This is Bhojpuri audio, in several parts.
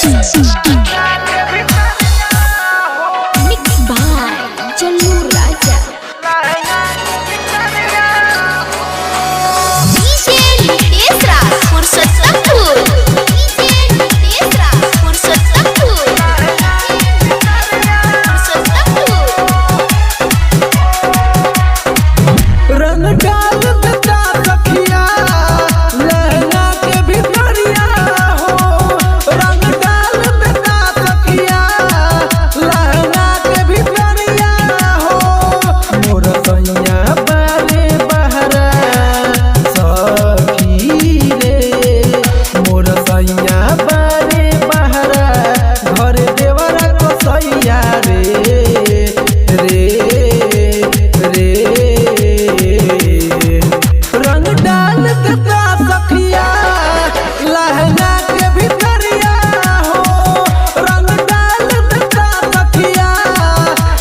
Mixed by Jallu Raja. DJ Nitesh Raj, Purushottampur. DJ Nitesh Raj, Purushottampur. रंग डाल देता सखिया लहंगा के भितरिया हो। रंग डाल देता सखिया लहंगा के भितरिया हो। मोर सैया बारे बहरा सखी रे। मोर सैया बारे बहरा घर देवरा को सैया रे रे रे। रंग डाल देता सखिया लहंगा के भितरिया हो। रंग डाल देता सखिया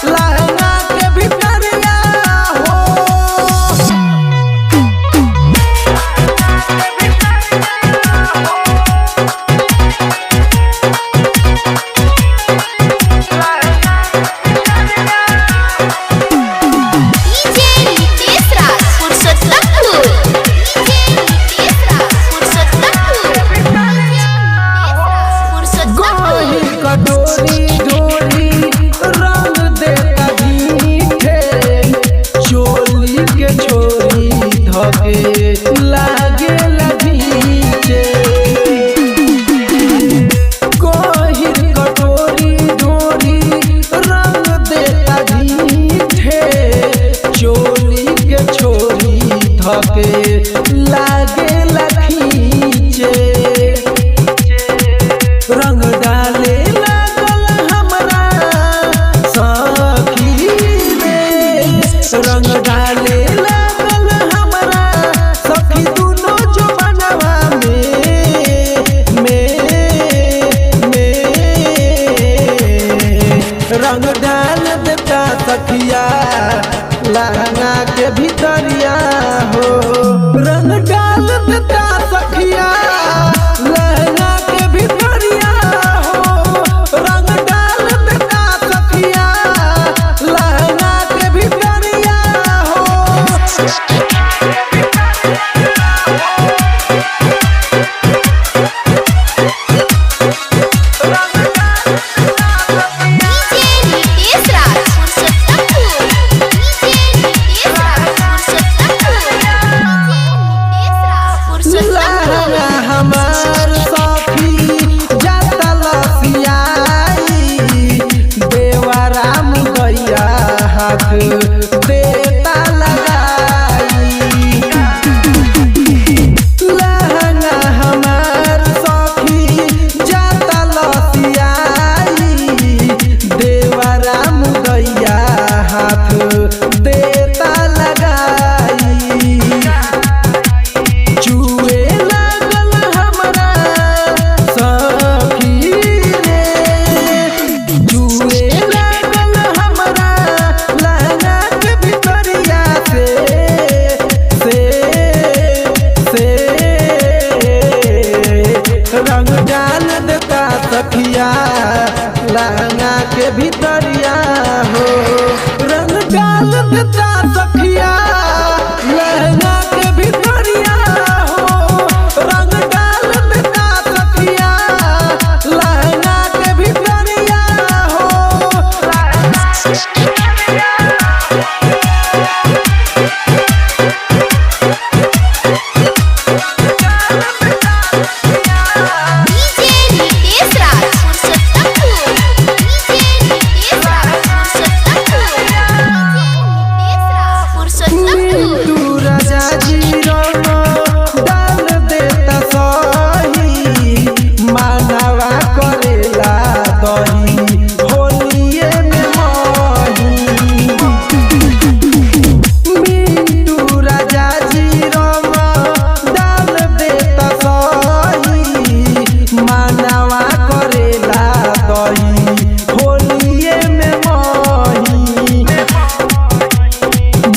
लहंगा के भितरिया हो। DJ Nitesh Raj, Purushottampur. DJ Nitesh Raj, Purushottampur. गोही कटोरी डोरी रंग देता मीठे। चोली के छोरी धके लागे लभीचे। गोही कटोरी डोरी रंग देता मीठे। चोली के छोरी धके लागे लभीचे। रंग डाले लागल हमरा सखी रे। रंग डाले लागल हमरा सखी दुनो जवानवा में रंग डाल देता सखिया लहंगा के भितरिया हो। रंग डाल देता सखिया लहंगा के भितरिया हो। रंग डाल देता सखिया लहंगा के भितरिया हो। DJ Nitesh Raj, Purushottampur. DJ Nitesh Raj, Purushottampur. लहंगा हमार सखी जाता लसियाई। देवरा मुदैया हाथ देता लगाई। लहंगा हमार सखी जाता लसियाई। देवरा मुदैया हाथ देता लगाई। चुए लागल हमरा सखी रे। चुए लागल हमरा लहंगा के भितरिया से रंग डाल देता सखिया लहंगा के भितरिया हो। रंग डाल देता सखिया लहंगा के भितरिया हो। रंग डाल देता सखिया लहंगा के भितरिया हो। DJ Nitesh Raj, Purushottampur. DJ Nitesh Raj, Purushottampur. तू राजा जी रंग डाल देता सही। मानवा करेला दही होलिये में मही। मिंटू राजा जी रंग डाल देता सही। मानवा करेला दही होलिये में मही।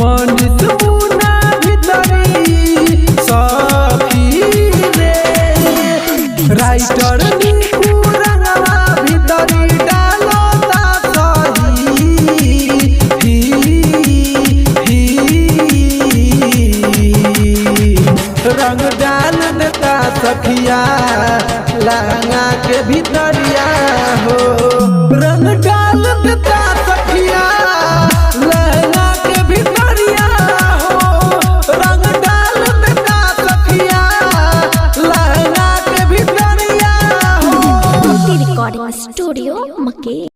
मनीष मुना भितरी सखी रे। राइटर नीकू रंगवा सखिया लहंगा के भितरिया हो।